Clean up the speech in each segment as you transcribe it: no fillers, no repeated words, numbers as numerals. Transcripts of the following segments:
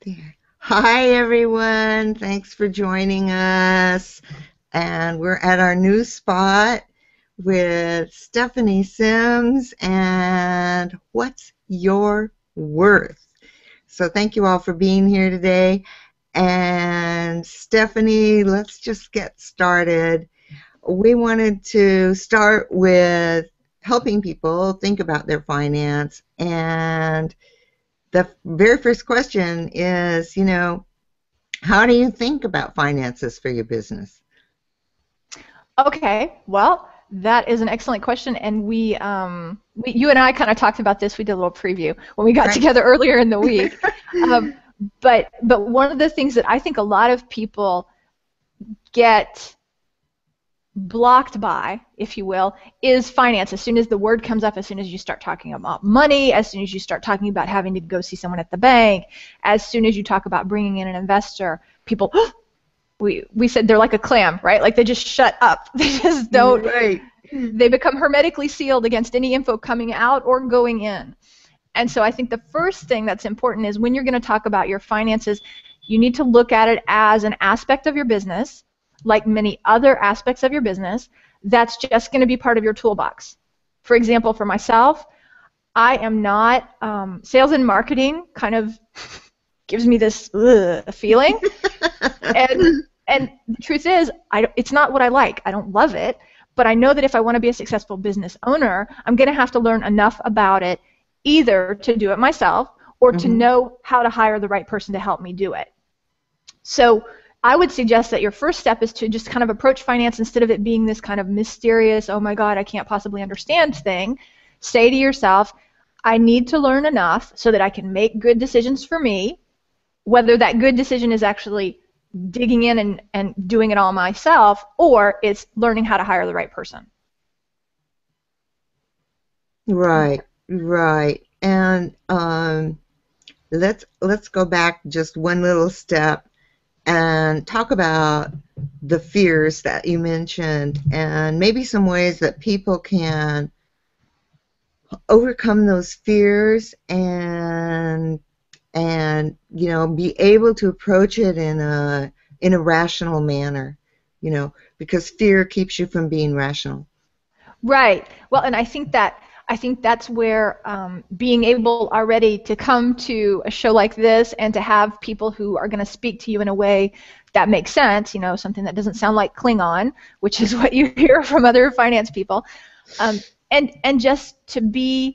There. Hi, everyone. Thanks for joining us. And we're at our new spot with Stephanie Sims and What's Your Worth? So thank you all for being here today. And Stephanie, let's just get started. We wanted to start with helping people think about their finance, and the very first question is, how do you think about finances for your business? Okay, well, that is an excellent question, and you and I kind of talked about this. We did a little preview when we got Right. together earlier in the week. But one of the things that I think a lot of people get blocked by, if you will, is finance. As soon as the word comes up, as soon as you start talking about money, as soon as you start talking about having to go see someone at the bank, as soon as you talk about bringing in an investor, people, we said they're like a clam, right? Like they just shut up. They just don't. Right. They become hermetically sealed against any info coming out or going in. And so I think the first thing that's important is when you're going to talk about your finances, you need to look at it as an aspect of your business, like many other aspects of your business, that's just going to be part of your toolbox. For example, for myself, I am not, sales and marketing kind of gives me this feeling. And the truth is, it's not what I like. I don't love it. But I know that if I want to be a successful business owner, I'm going to have to learn enough about it either to do it myself or to know how to hire the right person to help me do it. So I would suggest that your first step is to just kind of approach finance instead of it being this kind of mysterious, oh my God, I can't possibly understand thing. Say to yourself, I need to learn enough so that I can make good decisions for me, whether that good decision is actually digging in and doing it all myself, or it's learning how to hire the right person. Right, right. And let's go back just one little step and talk about the fears that you mentioned, and maybe some ways that people can overcome those fears and be able to approach it in a rational manner, because fear keeps you from being rational. Right. Well, and I think that's where being able already to come to a show like this and to have people who are going to speak to you in a way that makes sense, something that doesn't sound like Klingon, which is what you hear from other finance people, and just to be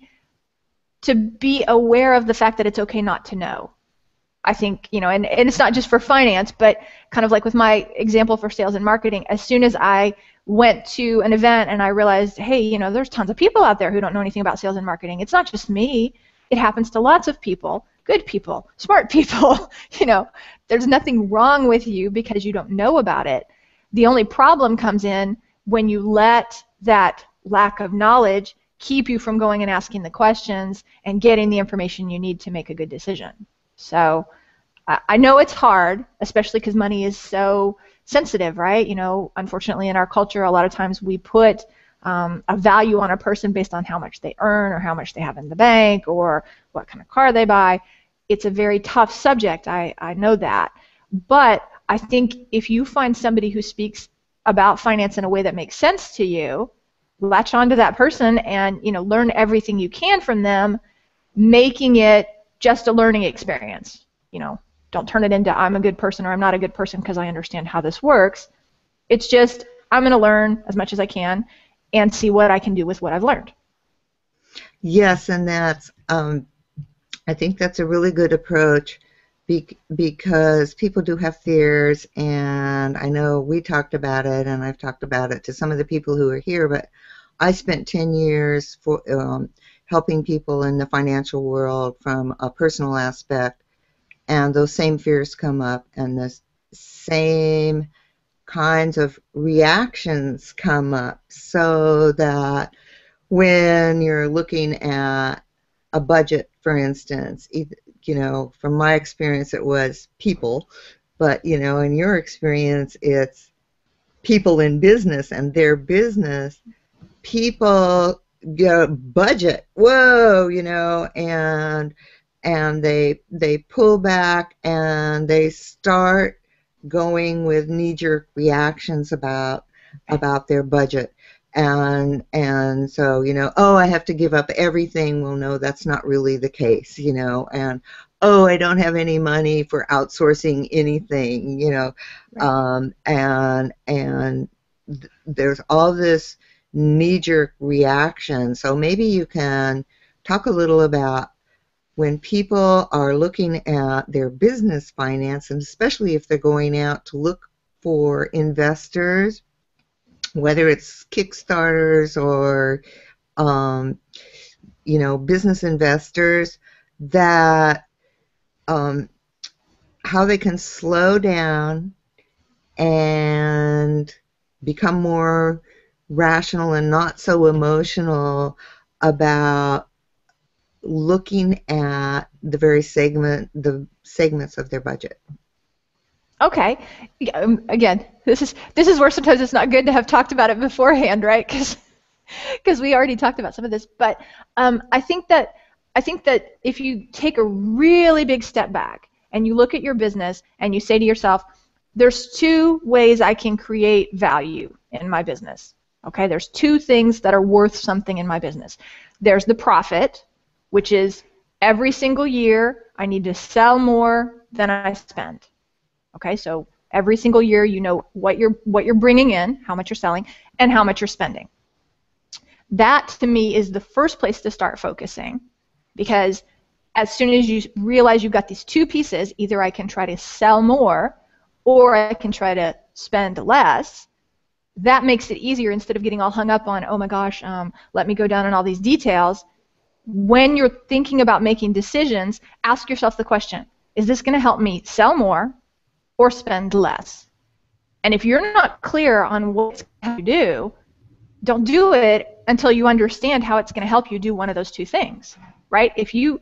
aware of the fact that it's okay not to know. I think, and it's not just for finance, but kind of like with my example for sales and marketing, as soon as I went to an event and I realized, hey, there's tons of people out there who don't know anything about sales and marketing. It's not just me. It happens to lots of people, good people, smart people. There's nothing wrong with you because you don't know about it. The only problem comes in when you let that lack of knowledge keep you from going and asking the questions and getting the information you need to make a good decision. So I know it's hard, especially because money is so sensitive, right? Unfortunately in our culture, a lot of times we put a value on a person based on how much they earn or how much they have in the bank or what kind of car they buy. It's a very tough subject, I know that. But I think if you find somebody who speaks about finance in a way that makes sense to you, latch on to that person and learn everything you can from them, making it just a learning experience. Don't turn it into I'm a good person or I'm not a good person because I understand how this works. It's just I'm going to learn as much as I can and see what I can do with what I've learned. Yes, and that's I think that's a really good approach because people do have fears, and I know we talked about it, and I've talked about it to some of the people who are here, but I spent 10 years for helping people in the financial world from a personal aspect, and those same fears come up, and the same kinds of reactions come up, so that when you're looking at a budget, for instance, from my experience it was people, but in your experience it's people in business and their business. People get a budget, whoa, and they pull back and they start going with knee-jerk reactions about their budget. And so, oh, I have to give up everything. Well, no, that's not really the case, and oh, I don't have any money for outsourcing anything, Right. and there's all this knee-jerk reaction. So maybe you can talk a little about when people are looking at their business finance, and especially if they're going out to look for investors, whether it's Kickstarters or business investors, that how they can slow down and become more rational and not so emotional about looking at the segments of their budget. Okay. Yeah, again, this is where sometimes it's not good to have talked about it beforehand, right? Because we already talked about some of this. But I think that if you take a really big step back and you look at your business and you say to yourself, there's two ways I can create value in my business. Okay, there's two things that are worth something in my business. There's the profit, which is every single year I need to sell more than I spend. Okay, so every single year you know what you're bringing in, how much you're selling, and how much you're spending. That to me is the first place to start focusing, because as soon as you realize you've got these two pieces, either I can try to sell more or I can try to spend less. That makes it easier instead of getting all hung up on, oh my gosh, let me go down on all these details. When you're thinking about making decisions, ask yourself the question, is this going to help me sell more or spend less? And if you're not clear on what you do, don't do it until you understand how it's going to help you do one of those two things, right? If you're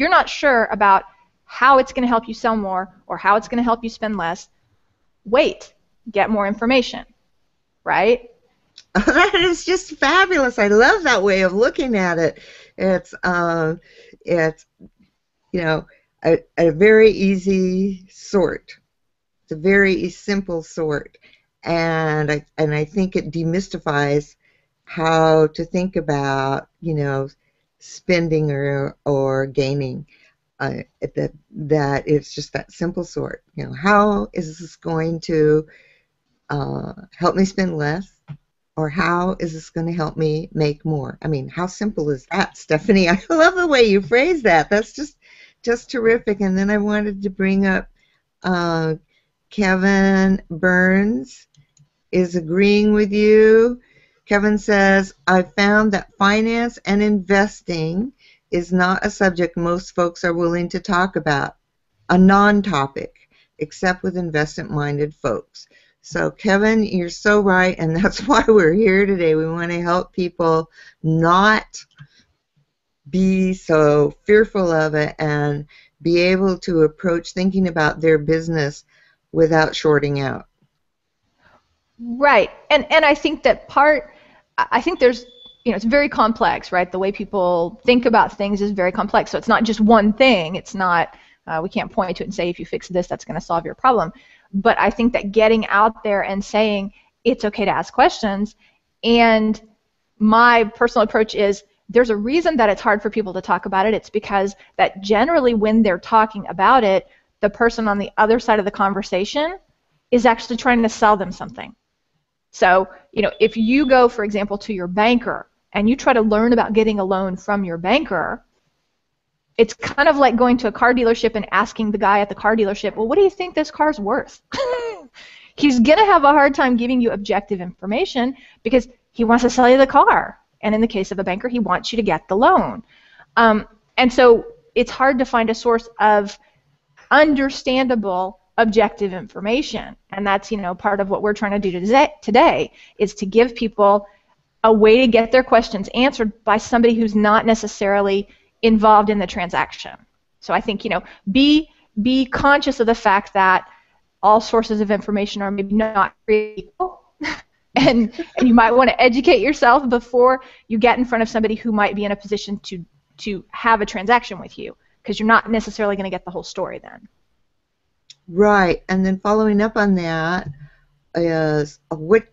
not sure about how it's going to help you sell more or how it's going to help you spend less, wait, get more information, right? That is just fabulous. I love that way of looking at it. It's a very easy sort. It's a very simple sort, and I think it demystifies how to think about spending or gaining. That it's just that simple sort. How is this going to help me spend less? Or how is this going to help me make more? I mean, how simple is that, Stephanie? I love the way you phrase that. That's just terrific. And then I wanted to bring up Kevin Burns is agreeing with you. Kevin says, I found that finance and investing is not a subject most folks are willing to talk about, a non-topic, except with investment-minded folks. So Kevin, you're so right, and that's why we're here today. We want to help people not be so fearful of it and be able to approach thinking about their business without shorting out. Right. And I think I think there's, it's very complex, right? The way people think about things is very complex. So it's not just one thing. It's not, we can't point to it and say, if you fix this, that's going to solve your problem. But I think that getting out there and saying it's okay to ask questions, and my personal approach is there's a reason that it's hard for people to talk about it. It's because that generally when they're talking about it, the person on the other side of the conversation is actually trying to sell them something. So, if you go, for example, to your banker and you try to learn about getting a loan from your banker, it's kind of like going to a car dealership and asking the guy at the car dealership, well, what do you think this car's worth? He's going to have a hard time giving you objective information because he wants to sell you the car. And in the case of a banker, he wants you to get the loan. And so it's hard to find a source of understandable objective information. And that's, part of what we're trying to do today is to give people a way to get their questions answered by somebody who's not necessarily involved in the transaction. So I think, be conscious of the fact that all sources of information are maybe not created equal, and you might want to educate yourself before you get in front of somebody who might be in a position to have a transaction with you. because you're not necessarily going to get the whole story then. Right. And then following up on that is what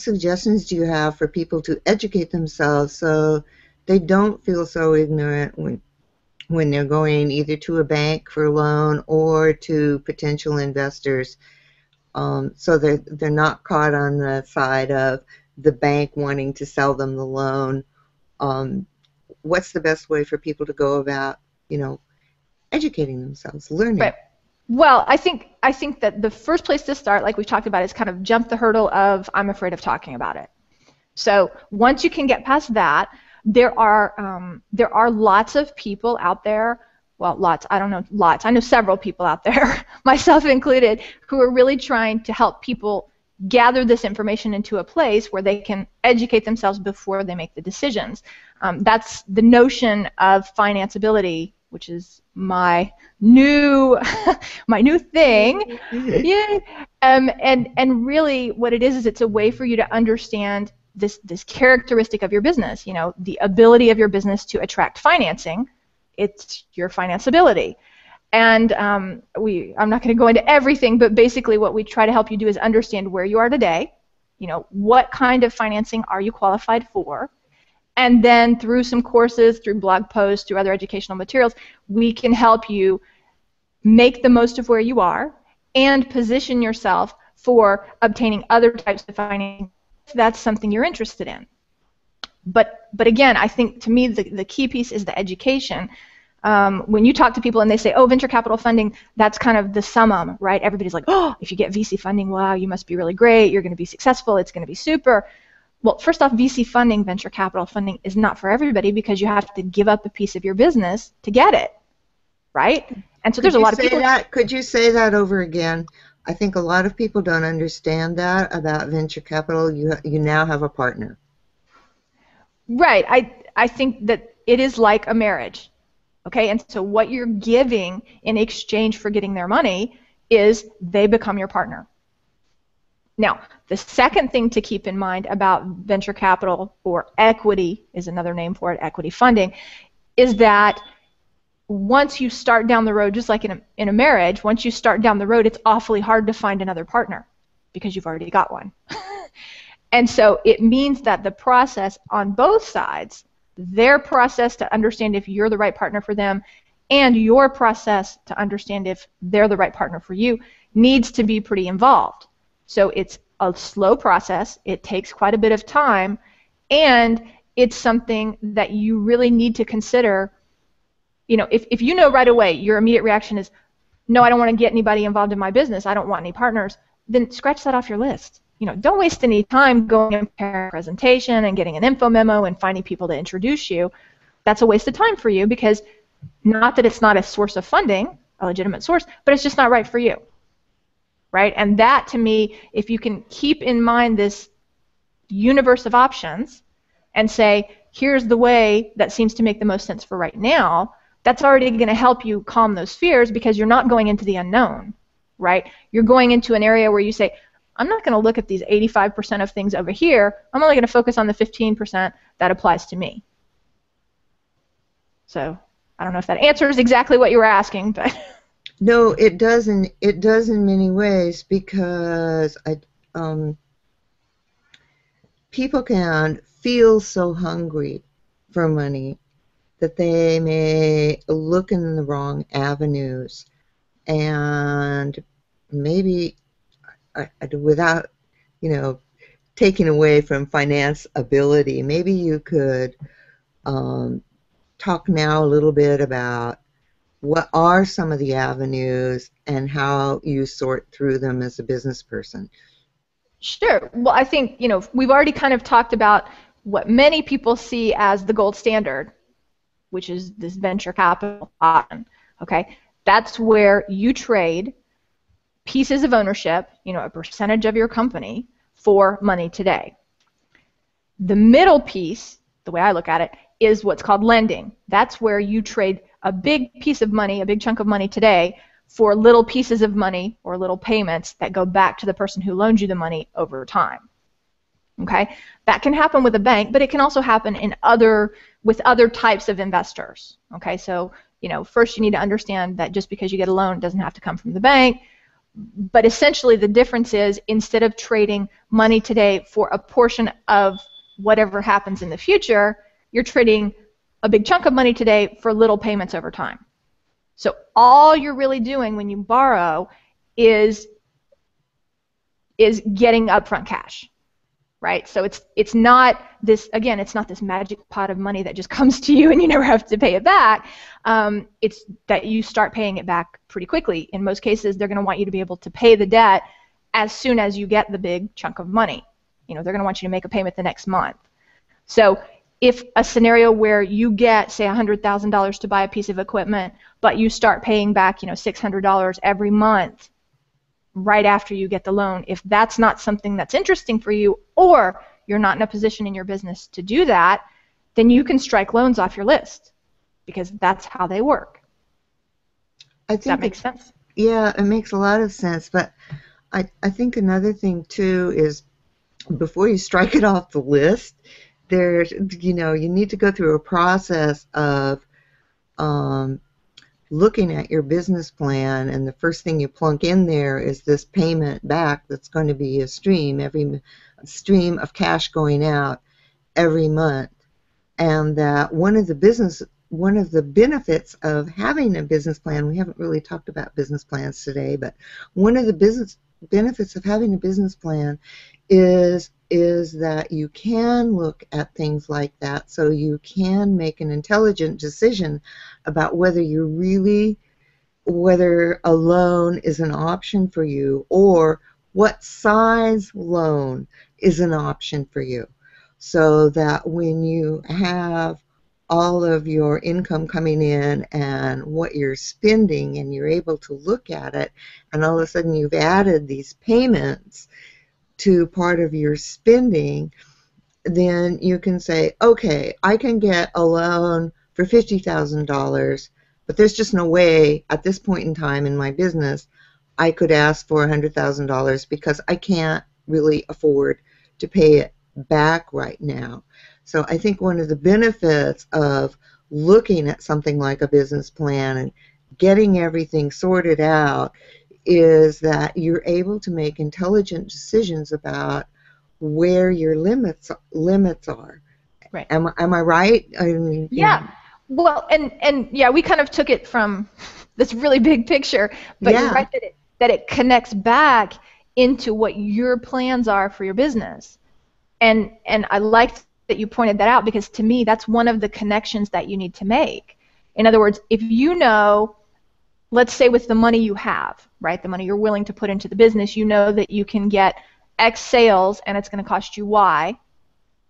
suggestions do you have for people to educate themselves so they don't feel so ignorant when they're going either to a bank for a loan or to potential investors, so they're not caught on the side of the bank wanting to sell them the loan? What's the best way for people to go about, educating themselves, learning? Right. Well, I think that the first place to start, like we talked about, is kind of jump the hurdle of I'm afraid of talking about it. So once you can get past that, there are lots of people out there. Well, lots. I don't know lots. I know several people out there, myself included, who are really trying to help people gather this information into a place where they can educate themselves before they make the decisions. That's the notion of financeability, which is my new thing. Yeah. And really what it is it's a way for you to understand this characteristic of your business, the ability of your business to attract financing. It's your financeability. And I'm not going to go into everything, but basically what we try to help you do is understand where you are today, what kind of financing are you qualified for, and then through some courses, through blog posts, through other educational materials, we can help you make the most of where you are and position yourself for obtaining other types of financing if that's something you're interested in. But again, I think to me the key piece is the education. When you talk to people and they say, oh, venture capital funding, that's kind of the summum, right? Everybody's like, oh, if you get VC funding, wow, you must be really great, you're going to be successful, it's going to be super. Well, first off, VC funding, venture capital funding, is not for everybody because you have to give up a piece of your business to get it, right? And so there's a lot of people. Could you say that over again? I think a lot of people don't understand that about venture capital. You now have a partner. Right. I think that it is like a marriage. Okay, and so what you're giving in exchange for getting their money is they become your partner. Now, the second thing to keep in mind about venture capital, or equity is another name for it, equity funding, is that once you start down the road, just like in a marriage, once you start down the road, it's awfully hard to find another partner because you've already got one. And so it means that the process on both sides, their process to understand if you're the right partner for them and your process to understand if they're the right partner for you, needs to be pretty involved. So it's a slow process, it takes quite a bit of time, and it's something that you really need to consider. If you know right away your immediate reaction is, no, I don't want to get anybody involved in my business, I don't want any partners, then scratch that off your list. Don't waste any time going and preparing a presentation and getting an info memo and finding people to introduce you. That's a waste of time for you, because not that it's not a source of funding, a legitimate source, but it's just not right for you, right? And that, to me, if you can keep in mind this universe of options and say, here's the way that seems to make the most sense for right now, that's already going to help you calm those fears, because you're not going into the unknown, right? You're going into an area where you say, I'm not going to look at these 85% of things over here. I'm only going to focus on the 15% that applies to me. So I don't know if that answers exactly what you were asking, but no, it doesn't. It does in many ways, because people can feel so hungry for money that they may look in the wrong avenues, and maybe without, taking away from finance ability, maybe you could talk now a little bit about what are some of the avenues and how you sort through them as a business person. Sure. Well, I think, we've already kind of talked about what many people see as the gold standard, which is this venture capital option. Okay, that's where you trade pieces of ownership, a percentage of your company, for money today. The middle piece, the way I look at it, is what's called lending. That's where you trade a big piece of money, a big chunk of money today, for little pieces of money or little payments that go back to the person who loaned you the money over time. Okay, that can happen with a bank, but it can also happen with other types of investors. Okay, so first you need to understand that just because you get a loan, it doesn't have to come from the bank. But essentially the difference is, instead of trading money today for a portion of whatever happens in the future, you're trading a big chunk of money today for little payments over time. So all you're really doing when you borrow is getting upfront cash, right? So it's not this, again, it's not this magic pot of money that just comes to you and you never have to pay it back. It's that you start paying it back pretty quickly. In most cases, they're going to want you to be able to pay the debt as soon as you get the big chunk of money. They're going to want you to make a payment the next month. So if a scenario where you get, say, $100,000 to buy a piece of equipment, but you start paying back, $600 every month right after you get the loan, if that's not something that's interesting for you, or you're not in a position in your business to do that, then you can strike loans off your list, because that's how they work. Does that make sense? Yeah, it makes a lot of sense. But I think another thing too is, before you strike it off the list, there's, you need to go through a process of looking at your business plan, and the first thing you plunk in there is this payment back that's going to be a stream of cash going out every month. And that one of the benefits of having a business plan, we haven't really talked about business plans today, but one of the business benefits of having a business plan is that you can look at things like that, so you can make an intelligent decision about whether a loan is an option for you, or what size loan is an option for you, so that when you have all of your income coming in and what you're spending, and you're able to look at it, and all of a sudden you've added these payments to part of your spending, then you can say, okay, I can get a loan for $50,000, but there's just no way at this point in time in my business I could ask for $100,000, because I can't really afford to pay it back right now. So I think one of the benefits of looking at something like a business plan and getting everything sorted out is that you're able to make intelligent decisions about where your limits are. Right. Am I right? Yeah. Well, and yeah, we kind of took it from this really big picture, but yeah. You're right that it connects back into what your plans are for your business. And I liked that you pointed that out, because to me that's one of the connections that you need to make. In other words, if let's say with the money you have, right, the money you're willing to put into the business, that you can get X sales and it's going to cost you Y,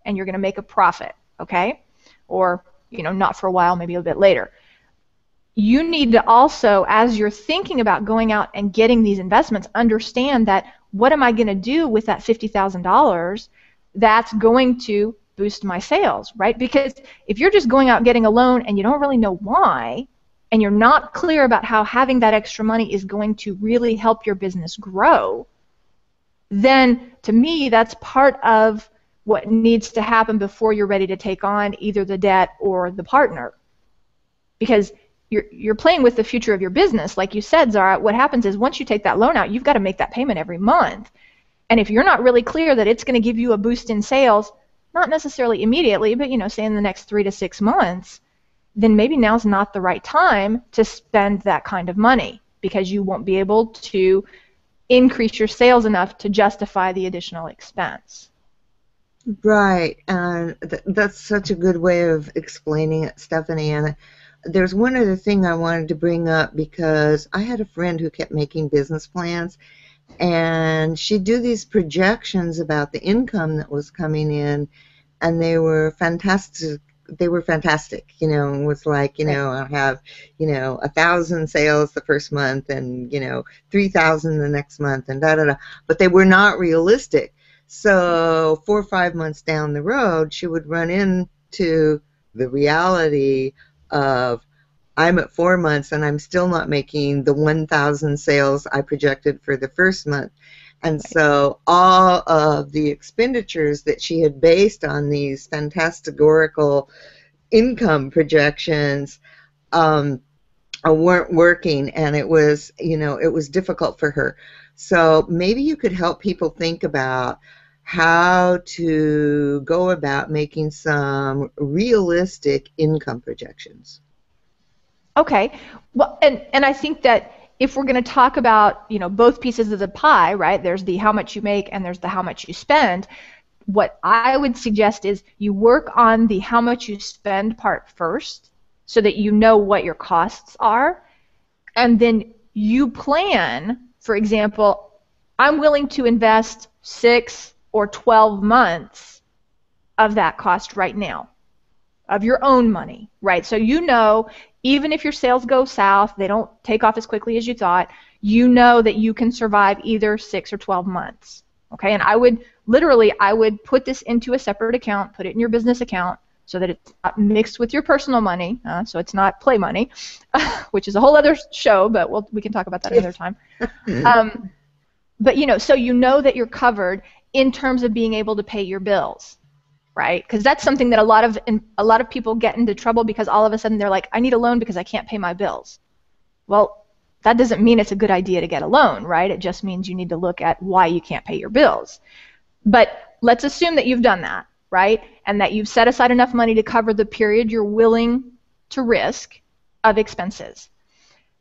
and you're going to make a profit, okay? Or, not for a while, maybe a bit later. You need to also, as you're thinking about going out and getting these investments, understand that, what am I going to do with that $50,000 that's going to boost my sales, right? Because if you're just going out getting a loan and you don't really know why, and you're not clear about how having that extra money is going to really help your business grow, then to me that's part of what needs to happen before you're ready to take on either the debt or the partner. Because you're playing with the future of your business. Like you said, Zara, what happens is, once you take that loan out, you've got to make that payment every month. And if you're not really clear that it's going to give you a boost in sales, not necessarily immediately, but say in the next 3 to 6 months, then maybe now's not the right time to spend that kind of money, because you won't be able to increase your sales enough to justify the additional expense. Right, and that's such a good way of explaining it, Stephanie. And there's one other thing I wanted to bring up, because I had a friend who kept making business plans, and she'd do these projections about the income that was coming in, and they were fantastic. It was like, I'll have, 1,000 sales the first month, and 3,000 the next month, and da da da. But they were not realistic. So 4 or 5 months down the road, she would run into the reality of, I'm at 4 months and I'm still not making the 1,000 sales I projected for the first month. And so all of the expenditures that she had based on these fantasticorical income projections weren't working, and it was, it was difficult for her. So maybe you could help people think about how to go about making some realistic income projections. Okay. Well, and I think that if we're going to talk about, both pieces of the pie, right? There's the how much you make and there's the how much you spend. What I would suggest is you work on the how much you spend part first so that you know what your costs are, and then you plan, for example, I'm willing to invest 6 or 12 months of that cost right now, of your own money, right? So even if your sales go south, they don't take off as quickly as you thought, you know that you can survive either 6 or 12 months, okay? And I would put this into a separate account, put it in your business account so that it's not mixed with your personal money, so it's not play money, which is a whole other show, but we can talk about that another time. But so you know that you're covered in terms of being able to pay your bills, right? Because that's something that a lot of people get into trouble because all of a sudden they're like, I need a loan because I can't pay my bills. Well, that doesn't mean it's a good idea to get a loan, right? It just means you need to look at why you can't pay your bills. But let's assume that you've done that, right? And that you've set aside enough money to cover the period you're willing to risk of expenses.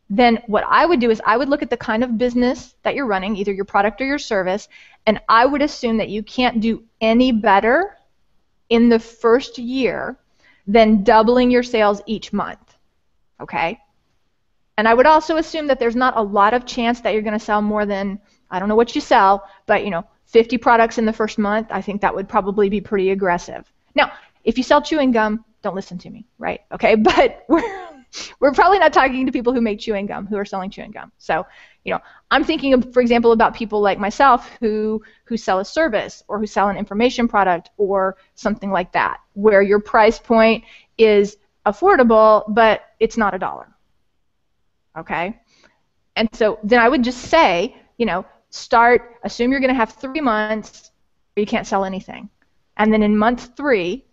Then what I would do is I would look at the kind of business that you're running, either your product or your service, and I would assume that you can't do any better in the first year than doubling your sales each month, okay? And I would also assume that there's not a lot of chance that you're going to sell more than, I don't know what you sell, but 50 products in the first month. I think that would probably be pretty aggressive. Now, if you sell chewing gum, don't listen to me, right? Okay, but we're probably not talking to people who make chewing gum, who are selling chewing gum. So, I'm thinking of, for example, about people like myself who sell a service or who sell an information product or something like that, where your price point is affordable, but it's not $1. Okay? And so then I would just say, assume you're going to have 3 months where you can't sell anything. And then in month 3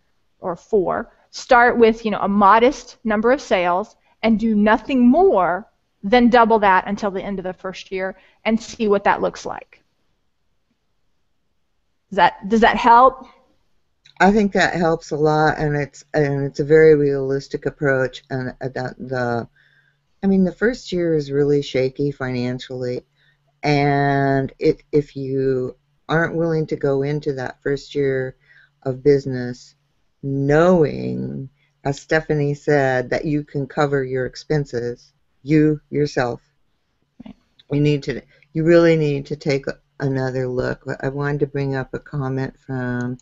or 4, start with, a modest number of sales and do nothing more than double that until the end of the first year and see what that looks like. Does that help? I think that helps a lot, and it's a very realistic approach. And the first year is really shaky financially, and if you aren't willing to go into that first year of business knowing, as Stephanie said, that you can cover your expenses, you yourself, right, you really need to take another look. I wanted to bring up a comment from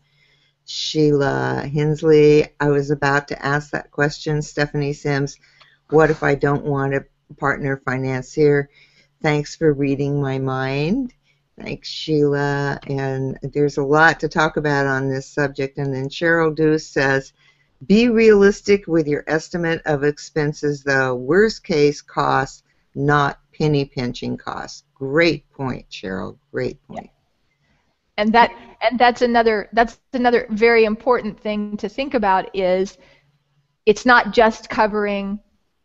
Sheila. Hensley, I was about to ask that question. Stephanie Sims, what if I don't want a partner financier? Thanks for reading my mind. Thanks, Sheila. And there's a lot to talk about on this subject. And then Sherrill Duce says, be realistic with your estimate of expenses, though. Worst case costs, not penny pinching costs. Great point, Sherrill. Great point. Yeah. And that's another very important thing to think about is it's not just covering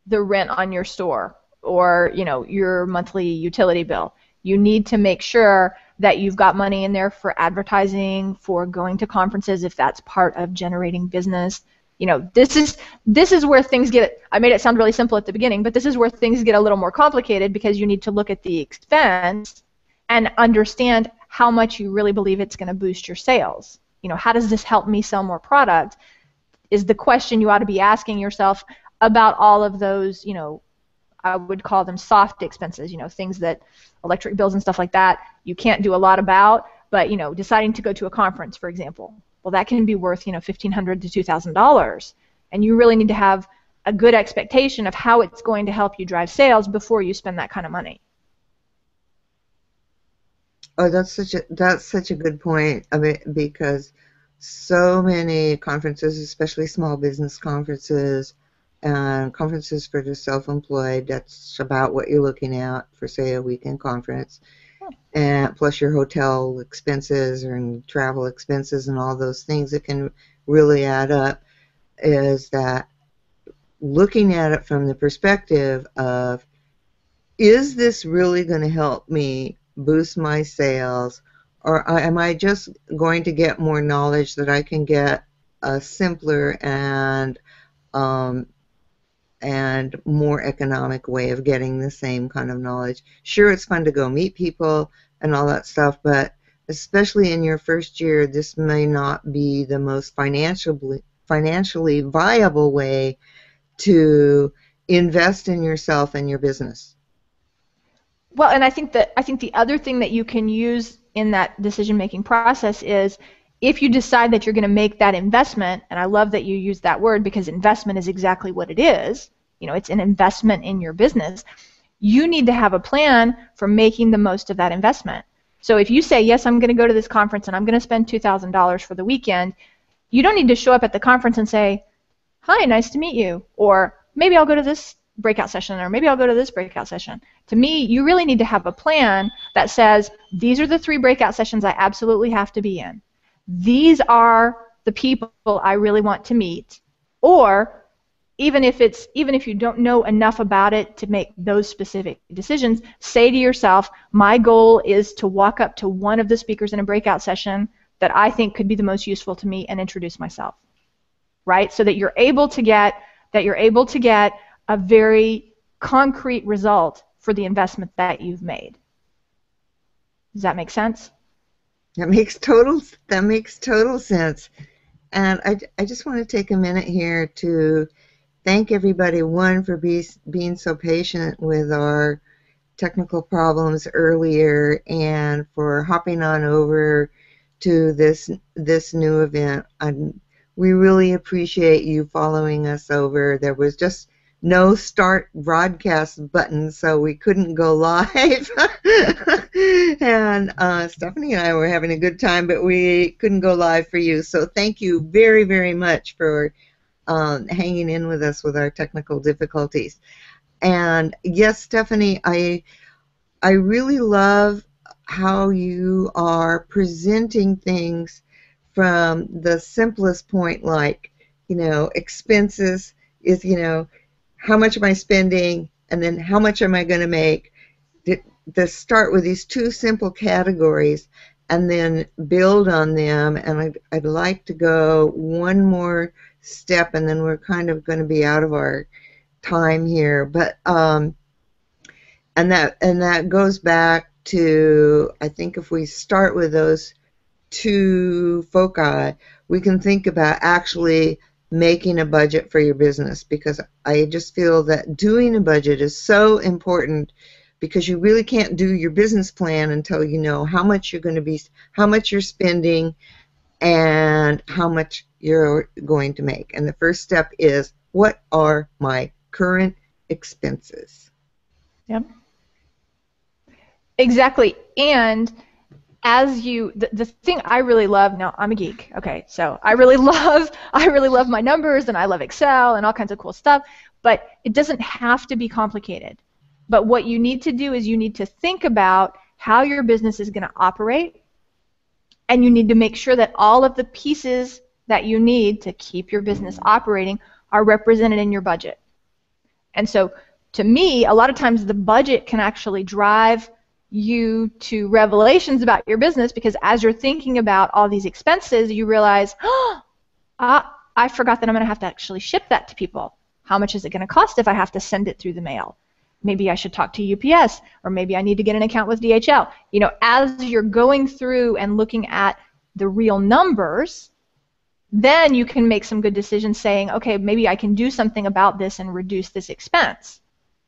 the rent on your store or your monthly utility bill. You need to make sure that you've got money in there for advertising, for going to conferences if that's part of generating business. This is where things get, I made it sound really simple at the beginning, but this is where things get a little more complicated because you need to look at the expense and understand how much you really believe it's going to boost your sales. How does this help me sell more product is the question you ought to be asking yourself about all of those, I would call them soft expenses, things that electric bills and stuff like that you can't do a lot about, but deciding to go to a conference, for example, well, that can be worth $1,500 to $2,000, and you really need to have a good expectation of how it's going to help you drive sales before you spend that kind of money. Oh, that's such a good point. Because so many conferences, especially small business conferences and conferences for the self-employed, that's about what you're looking at for, say, a weekend conference, and plus your hotel expenses and travel expenses and all those things that can really add up, is that looking at it from the perspective of, is this really going to help me boost my sales, or am I just going to get more knowledge that I can get a simpler um, and more economic way of getting the same kind of knowledge? Sure, it's fun to go meet people and all that stuff, but especially in your first year, this may not be the most financially viable way to invest in yourself and your business. Well, and I think the other thing that you can use in that decision-making process is if you decide that you're going to make that investment, and I love that you use that word because investment is exactly what it is. You know, it's an investment in your business. You need to have a plan for making the most of that investment. So if you say, yes, I'm going to go to this conference and I'm going to spend $2,000 for the weekend, you don't need to show up at the conference and say, hi, nice to meet you, or maybe I'll go to this breakout session, or maybe I'll go to this breakout session. To me, you really need to have a plan that says, these are the 3 breakout sessions I absolutely have to be in. These are the people I really want to meet. Or even if you don't know enough about it to make those specific decisions, say to yourself, my goal is to walk up to one of the speakers in a breakout session that I think could be the most useful to me and introduce myself. Right? So that you're able to get a very concrete result for the investment that you've made. Does that make sense? That makes total sense. And I just want to take a minute here to thank everybody, one, for being so patient with our technical problems earlier, and for hopping on over to this new event. We really appreciate you following us over. There was just no start broadcast button, so we couldn't go live. And Stephanie and I were having a good time, but we couldn't go live for you. So thank you very, very much for hanging in with us with our technical difficulties. And yes, Stephanie, I really love how you are presenting things from the simplest point, like, expenses is, how much am I spending, and then how much am I going to make, to start with these 2 simple categories and then build on them. And I'd like to go one more step, and then we're kind of going to be out of our time here. But and that goes back to, I think if we start with those 2 foci, we can think about actually making a budget for your business, because I just feel that doing a budget is so important, because you really can't do your business plan until you know how much you're spending and how much you're going to make. And the first step is, what are my current expenses? Yep. Exactly. And the thing I really love, now I'm a geek, okay, so I really love my numbers, and I love Excel and all kinds of cool stuff, but it doesn't have to be complicated. But what you need to do is you need to think about how your business is going to operate, and you need to make sure that all of the pieces that you need to keep your business operating are represented in your budget. And so, to me, a lot of times the budget can actually drive you to revelations about your business, because as you're thinking about all these expenses, you realize, I forgot that I'm going to have to actually ship that to people. How much is it going to cost if I have to send it through the mail? Maybe I should talk to UPS, or maybe I need to get an account with DHL. As you're going through and looking at the real numbers, then you can make some good decisions saying, okay, maybe I can do something about this and reduce this expense.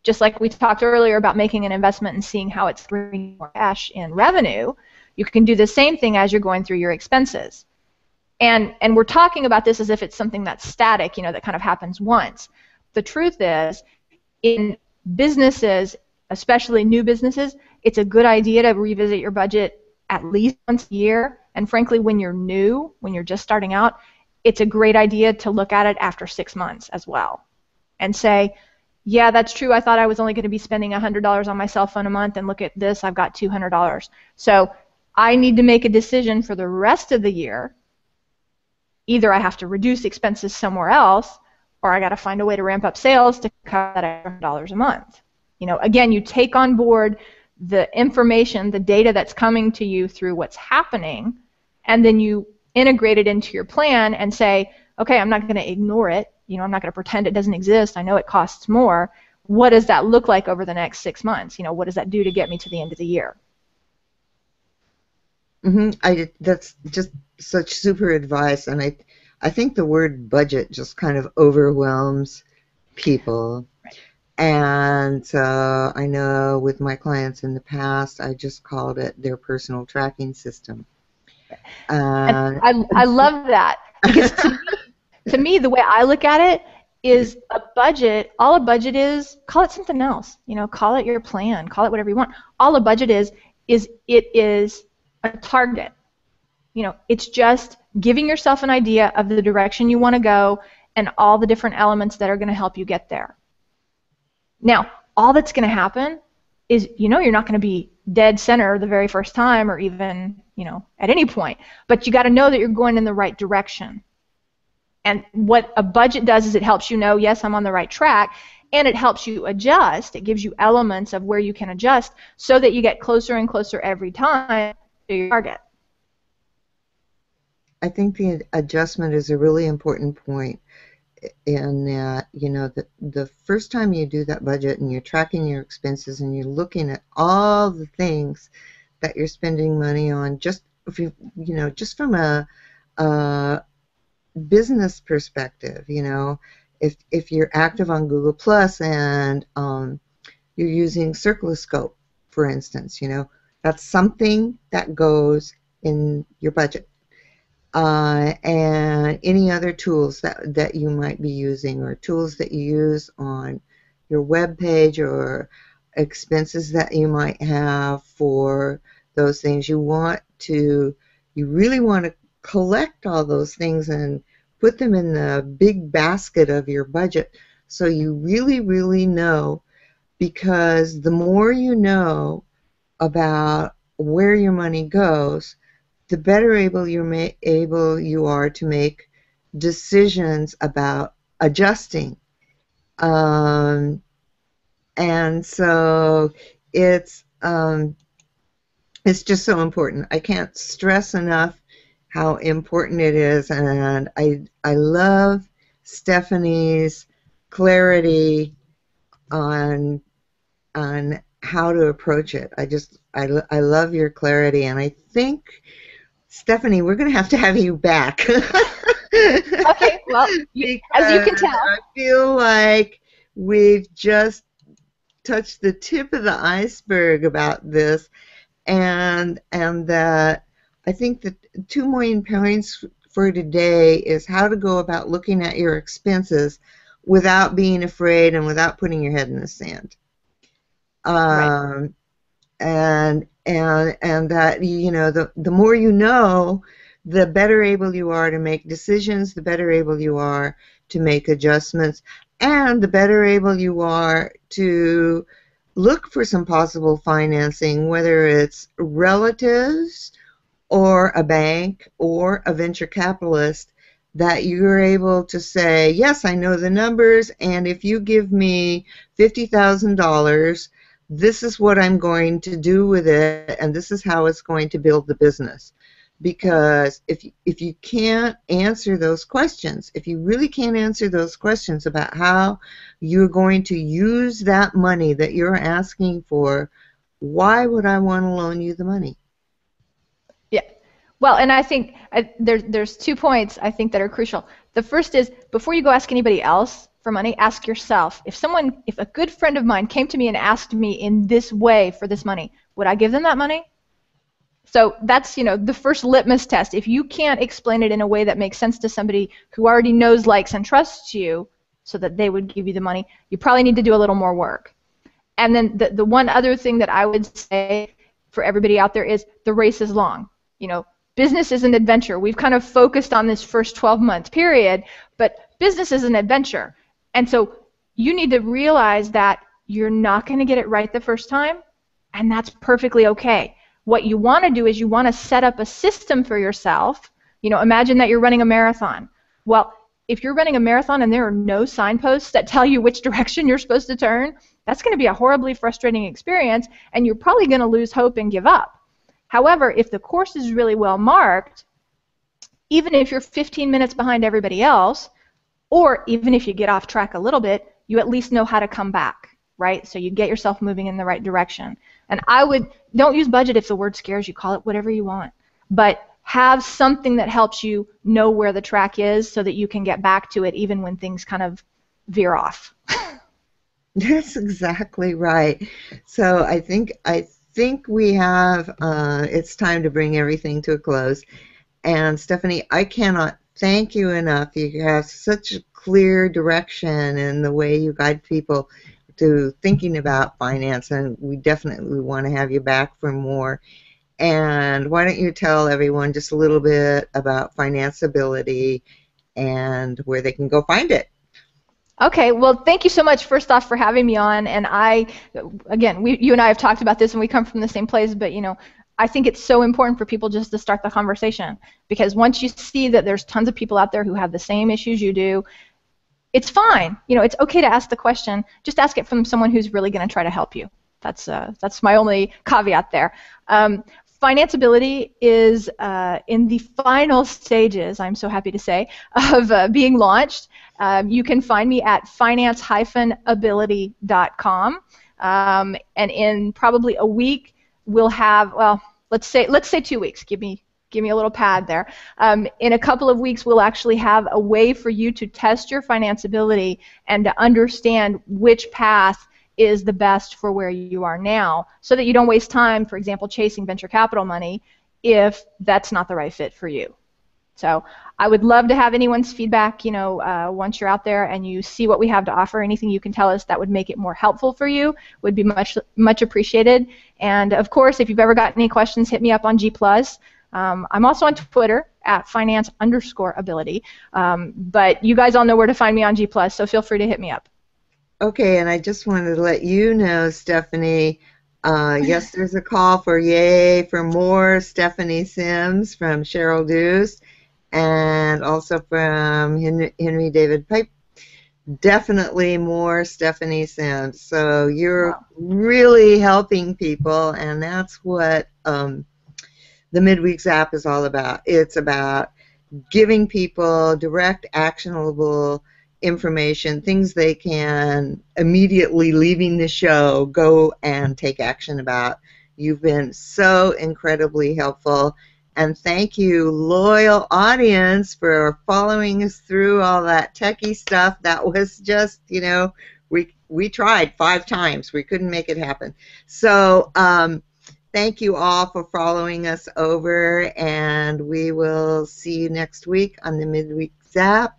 Just like we talked earlier about making an investment and seeing how it's bringing more cash in revenue, you can do the same thing as you're going through your expenses. And we're talking about this as if it's something that's static, that kind of happens once. The truth is, in businesses, especially new businesses, it's a good idea to revisit your budget at least once a year. And frankly, when you're new, when you're just starting out, it's a great idea to look at it after 6 months as well and say, yeah, that's true. I thought I was only going to be spending $100 on my cell phone a month, and look at this, I've got $200. So I need to make a decision for the rest of the year. Either I have to reduce expenses somewhere else, or I got to find a way to ramp up sales to cover that extra $100 a month. Again, you take on board the information, the data that's coming to you through what's happening, and then you integrate it into your plan and say, okay, I'm not going to ignore it. I'm not going to pretend it doesn't exist. I know it costs more. What does that look like over the next 6 months? What does that do to get me to the end of the year? That's just such super advice, and I think the word budget just kind of overwhelms people. Right. And so I know with my clients in the past, I just called it their personal tracking system. And I love that, because to me, the way I look at it is a budget. All a budget is, call it something else. Call it your plan. Call it whatever you want. All a budget is it is a target. It's just giving yourself an idea of the direction you want to go and all the different elements that are going to help you get there. Now, all that's going to happen is, you're not going to be dead center the very first time, or even, at any point. But you got to know that you're going in the right direction. And what a budget does is it helps you know, yes, I'm on the right track, and it helps you adjust. It gives you elements of where you can adjust so that you get closer and closer every time to your target. I think the adjustment is a really important point. And the first time you do that budget and you're tracking your expenses and you're looking at all the things that you're spending money on, just just from a business perspective, if you're active on Google Plus and you're using Circuloscope, for instance, that's something that goes in your budget. And any other tools that you might be using, or tools that you use on your web page, or expenses that you might have for those things. You really want to collect all those things and put them in the big basket of your budget, so you really, really know, because the more you know about where your money goes, the better able you are to make decisions about adjusting. And so it's just so important. I can't stress enough how important it is, and I love Stephanie's clarity on how to approach it. I love your clarity, and I think, Stephanie, we're going to have you back. Okay, well, as you can tell, I feel like we've just touched the tip of the iceberg about this, and that I think the 2 main points for today is how to go about looking at your expenses without being afraid and without putting your head in the sand. Right. And that, the more you know, the better able you are to make decisions, the better able you are to make adjustments, and the better able you are to look for some possible financing, whether it's relatives or a bank or a venture capitalist, that you're able to say, yes, I know the numbers, and if you give me $50,000, this is what I'm going to do with it, and this is how it's going to build the business. Because if you can't answer those questions, if you really can't answer those questions about how you're going to use that money that you're asking for, why would I want to loan you the money? Yeah. Well, and I think there's 2 points I think that are crucial. The first is, before you go ask anybody else for money, ask yourself, if a good friend of mine came to me and asked me in this way for this money, would I give them that money? So that's, the first litmus test. If you can't explain it in a way that makes sense to somebody who already knows, likes, and trusts you so that they would give you the money, you probably need to do a little more work. And then the one other thing that I would say for everybody out there is, the race is long. Business is an adventure. We've kind of focused on this first 12-month period, but business is an adventure. And so you need to realize that you're not going to get it right the first time, and that's perfectly okay. What you want to do is you want to set up a system for yourself. Imagine that you're running a marathon. Well, if you're running a marathon and there are no signposts that tell you which direction you're supposed to turn, that's going to be a horribly frustrating experience, and you're probably going to lose hope and give up. However, if the course is really well marked, even if you're 15 minutes behind everybody else, or even if you get off track a little bit, you at least know how to come back, right? So you get yourself moving in the right direction. And don't use budget if the word scares you, call it whatever you want. But have something that helps you know where the track is so that you can get back to it even when things kind of veer off. That's exactly right. So I think we have, it's time to bring everything to a close. And Stephanie, I cannot thank you enough. You have such a clear direction in the way you guide people to thinking about finance, and we definitely want to have you back for more. And why don't you tell everyone just a little bit about Financeability and where they can go find it? Okay, well, thank you so much, first off, for having me on. And again, you and I have talked about this, and we come from the same place, but, I think it's so important for people just to start the conversation, because once you see that there's tons of people out there who have the same issues you do, it's fine. It's okay to ask the question. Just ask it from someone who's really going to try to help you. That's my only caveat there. Financeability is in the final stages, I'm so happy to say, of being launched. You can find me at finance-ability.com, and in probably a week we'll have, well, let's say 2 weeks. Give me a little pad there. In a couple of weeks, we'll actually have a way for you to test your financeability and to understand which path is the best for where you are now, so that you don't waste time, for example, chasing venture capital money if that's not the right fit for you. So I would love to have anyone's feedback, once you're out there and you see what we have to offer. Anything you can tell us that would make it more helpful for you would be much, much appreciated. And of course, if you've ever got any questions, hit me up on G+. I'm also on Twitter at finance_ability. But you guys all know where to find me on G+, so feel free to hit me up. Okay, and I just wanted to let you know, Stephanie, yes, there's a call for yay for more Stephanie Sims from Sherrill Duce, and also from Henry David Pipe. Definitely more Stephanie Sims. So you're really helping people, and that's what the Midweek Zap is all about. It's about giving people direct, actionable information, things they can immediately leaving the show go and take action about. You've been so incredibly helpful, and thank you, loyal audience, for following us through all that techie stuff. That was just, we tried 5 times. We couldn't make it happen. So thank you all for following us over, and we will see you next week on the Midweek Zap.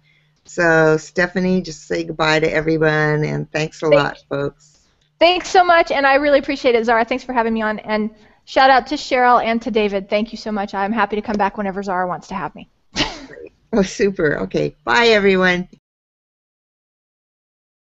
So, Stephanie, just say goodbye to everyone, and thanks a lot, folks. Thanks so much, and I really appreciate it, Zara. Thanks for having me on, and shout out to Sherrill and to David. Thank you so much. I'm happy to come back whenever Zara wants to have me. Oh, super. Okay. Bye, everyone.